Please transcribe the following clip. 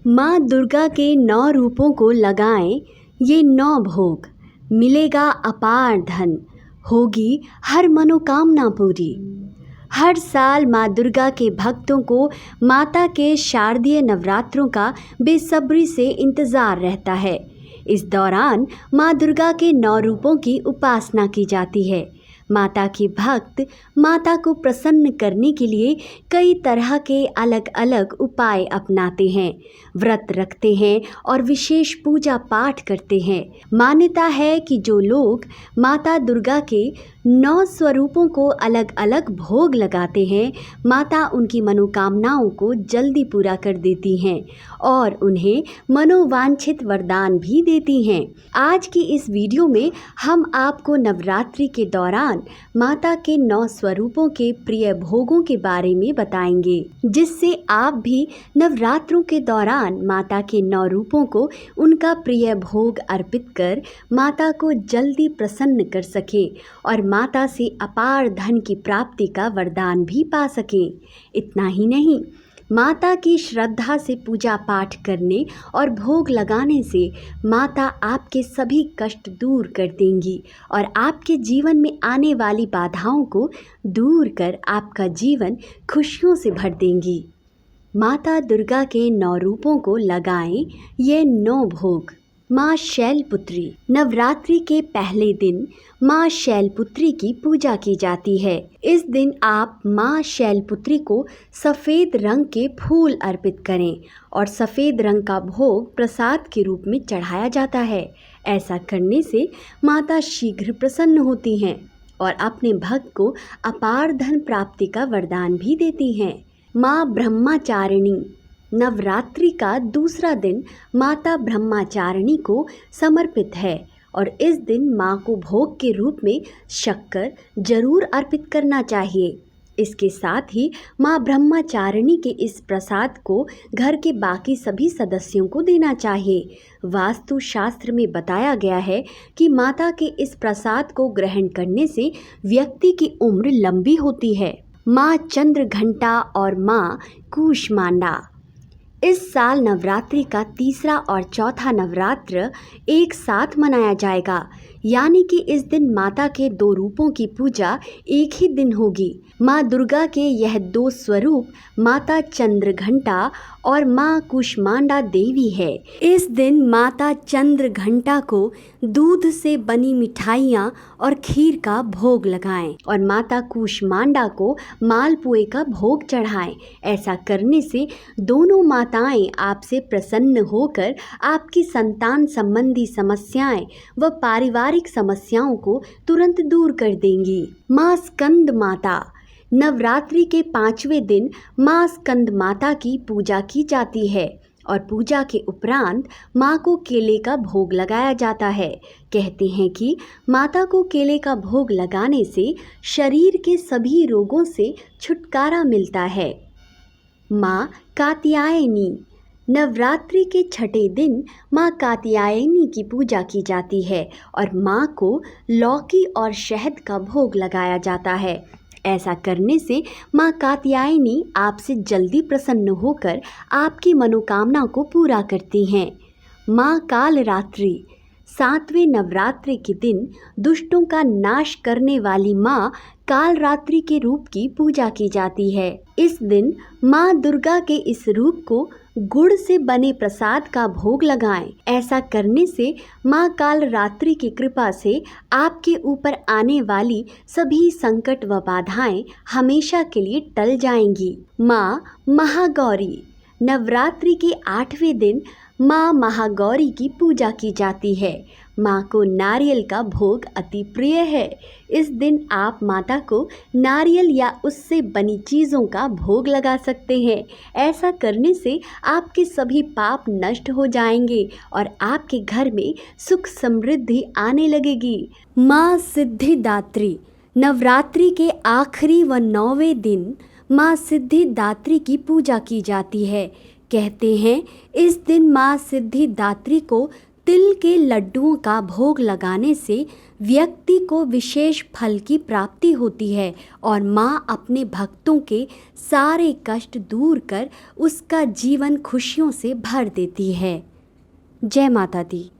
माँ दुर्गा के 9 रूपों को लगाएं ये 9 भोग, मिलेगा अपार धन, होगी हर मनोकामना पूरी। हर साल माँ दुर्गा के भक्तों को माता के शारदीय नवरात्रों का बेसब्री से इंतज़ार रहता है। इस दौरान माँ दुर्गा के 9 रूपों की उपासना की जाती है। माता के भक्त माता को प्रसन्न करने के लिए कई तरह के अलग अलग उपाय अपनाते हैं, व्रत रखते हैं और विशेष पूजा पाठ करते हैं। मान्यता है कि जो लोग माता दुर्गा के 9 स्वरूपों को अलग अलग भोग लगाते हैं, माता उनकी मनोकामनाओं को जल्दी पूरा कर देती हैं और उन्हें मनोवांछित वरदान भी देती हैं। आज की इस वीडियो में हम आपको नवरात्रि के दौरान माता के 9 स्वरूपों के प्रिय भोगों के बारे में बताएंगे, जिससे आप भी नवरात्रों के दौरान माता के 9 रूपों को उनका प्रिय भोग अर्पित कर माता को जल्दी प्रसन्न कर सकें और माता से अपार धन की प्राप्ति का वरदान भी पा सकें। इतना ही नहीं, माता की श्रद्धा से पूजा पाठ करने और भोग लगाने से माता आपके सभी कष्ट दूर कर देंगी और आपके जीवन में आने वाली बाधाओं को दूर कर आपका जीवन खुशियों से भर देंगी। माता दुर्गा के 9 रूपों को लगाएं ये 9 भोग। माँ शैलपुत्री। नवरात्रि के पहले दिन माँ शैलपुत्री की पूजा की जाती है। इस दिन आप माँ शैलपुत्री को सफ़ेद रंग के फूल अर्पित करें और सफ़ेद रंग का भोग प्रसाद के रूप में चढ़ाया जाता है। ऐसा करने से माता शीघ्र प्रसन्न होती हैं और अपने भक्त को अपार धन प्राप्ति का वरदान भी देती हैं। माँ ब्रह्मचारिणी। नवरात्रि का दूसरा दिन माता ब्रह्मचारिणी को समर्पित है और इस दिन माँ को भोग के रूप में शक्कर जरूर अर्पित करना चाहिए। इसके साथ ही माँ ब्रह्मचारिणी के इस प्रसाद को घर के बाकी सभी सदस्यों को देना चाहिए। वास्तु शास्त्र में बताया गया है कि माता के इस प्रसाद को ग्रहण करने से व्यक्ति की उम्र लंबी होती है। माँ चंद्रघंटा और माँ कूष्मांडा। इस साल नवरात्रि का तीसरा और चौथा नवरात्र एक साथ मनाया जाएगा, यानी कि इस दिन माता के 2 रूपों की पूजा एक ही दिन होगी। माँ दुर्गा के यह 2 स्वरूप माता चंद्रघंटा और माँ कूष्मांडा देवी है। इस दिन माता चंद्रघंटा को दूध से बनी मिठाइयाँ और खीर का भोग लगाएं और माता कूष्मांडा को मालपुए का भोग चढ़ाएं। ऐसा करने से दोनों माताएं आपसे प्रसन्न होकर आपकी संतान संबंधी समस्याएं व पारिवारिक समस्याओं को तुरंत दूर कर देंगी। माँ स्कंद माता। नवरात्रि के 5वें दिन माँ स्कंद माता की पूजा की जाती है और पूजा के उपरांत माँ को केले का भोग लगाया जाता है। कहते हैं कि माता को केले का भोग लगाने से शरीर के सभी रोगों से छुटकारा मिलता है। माँ कात्यायनी। नवरात्रि के 6ठे दिन माँ कात्यायनी की पूजा की जाती है और माँ को लौकी और शहद का भोग लगाया जाता है। ऐसा करने से माँ कात्यायनी आपसे जल्दी प्रसन्न होकर आपकी मनोकामना को पूरा करती हैं। माँ कालरात्रि। 7वें नवरात्रि के दिन दुष्टों का नाश करने वाली माँ कालरात्रि के रूप की पूजा की जाती है। इस दिन माँ दुर्गा के इस रूप को गुड़ से बने प्रसाद का भोग लगाएं। ऐसा करने से माँ कालरात्रि की कृपा से आपके ऊपर आने वाली सभी संकट व बाधाएं हमेशा के लिए टल जाएंगी। माँ महागौरी। नवरात्रि के 8वें दिन माँ महागौरी की पूजा की जाती है। माँ को नारियल का भोग अति प्रिय है। इस दिन आप माता को नारियल या उससे बनी चीज़ों का भोग लगा सकते हैं। ऐसा करने से आपके सभी पाप नष्ट हो जाएंगे और आपके घर में सुख समृद्धि आने लगेगी। माँ सिद्धिदात्री। नवरात्रि के आखिरी व 9वें दिन माँ सिद्धिदात्री की पूजा की जाती है। कहते हैं इस दिन माँ सिद्धिदात्री को तिल के लड्डुओं का भोग लगाने से व्यक्ति को विशेष फल की प्राप्ति होती है और माँ अपने भक्तों के सारे कष्ट दूर कर उसका जीवन खुशियों से भर देती है। जय माता दी।